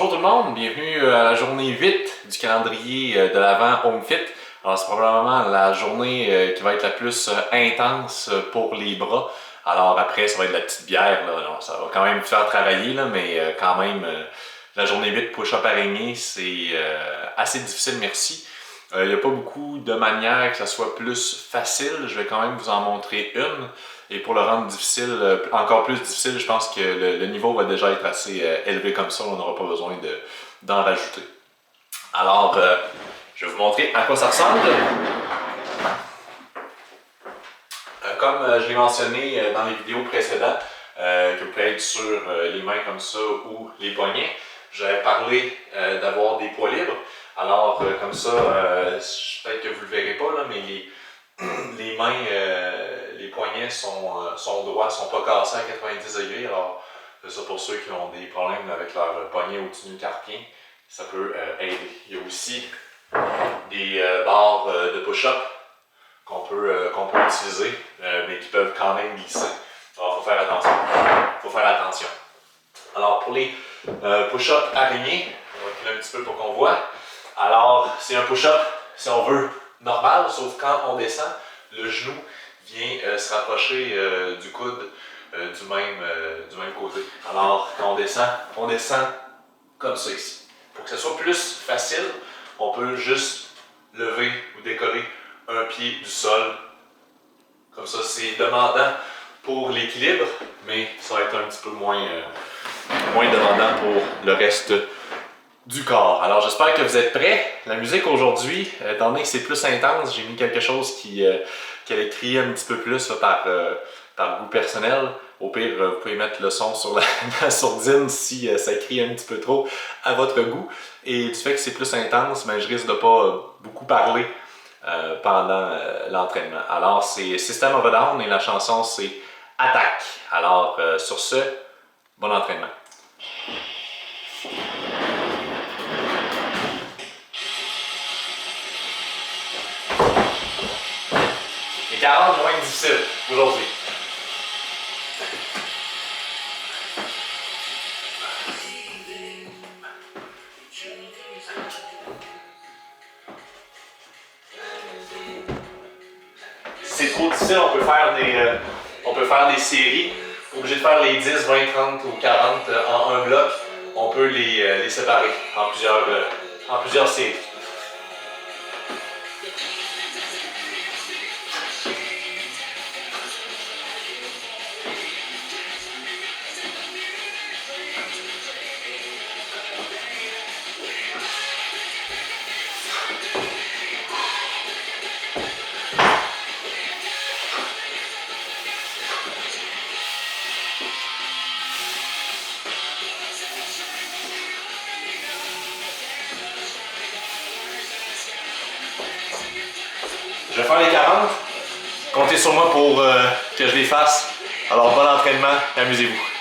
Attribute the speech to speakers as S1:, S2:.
S1: Bonjour tout le monde, bienvenue à la journée 8 du calendrier de l'Avent HomeFit. Alors c'est probablement la journée qui va être la plus intense pour les bras. Alors après ça va être de la petite bière, là. Alors, ça va quand même vous faire travailler, là, mais quand même la journée 8 push-up araignée c'est assez difficile, merci. Il n'y a pas beaucoup de manières que ça soit plus facile, je vais quand même vous en montrer une. Et pour le rendre difficile, encore plus difficile, je pense que le niveau va déjà être assez élevé comme ça, on n'aura pas besoin d'en rajouter. Alors, je vais vous montrer à quoi ça ressemble. Comme je l'ai mentionné dans les vidéos précédentes, que vous pouvez être sur les mains comme ça ou les poignets, j'avais parlé d'avoir des poids libres. Alors, comme ça, peut-être que vous ne le verrez pas, là, mais les mains, les poignets sont droits, sont pas cassés à 90 degrés. Alors, c'est ça pour ceux qui ont des problèmes avec leur poignet ou tenu carpien, ça peut aider. Il y a aussi des barres de push-up qu'on peut utiliser, mais qui peuvent quand même glisser. Alors, il faut faire attention. Alors, pour les push-up araignées, on va reculer un petit peu pour qu'on voit. Alors, c'est un push-up, si on veut, normal, sauf quand on descend, le genou vient se rapprocher du coude du même côté. Alors, quand on descend comme ça ici. Pour que ce soit plus facile, on peut juste lever ou décoller un pied du sol. Comme ça, c'est demandant pour l'équilibre, mais ça va être un petit peu moins demandant pour le reste du corps. Alors j'espère que vous êtes prêts. La musique aujourd'hui, étant donné que c'est plus intense, j'ai mis quelque chose qui allait crier un petit peu plus là, par goût personnel. Au pire, vous pouvez mettre le son sur la sourdine si ça crie un petit peu trop à votre goût. Et du fait que c'est plus intense, mais je risque de ne pas beaucoup parler pendant l'entraînement. Alors c'est System of a Down et la chanson c'est Attaque. Alors sur ce, bon entraînement. Les 40 moins difficiles aujourd'hui. Si c'est trop difficile, on peut faire des séries. Pas obligé de faire les 10, 20, 30 ou 40 en un bloc. On peut les séparer en plusieurs séries. Je vais faire les 40. Comptez sur moi pour que je les fasse. Alors bon entraînement et amusez-vous.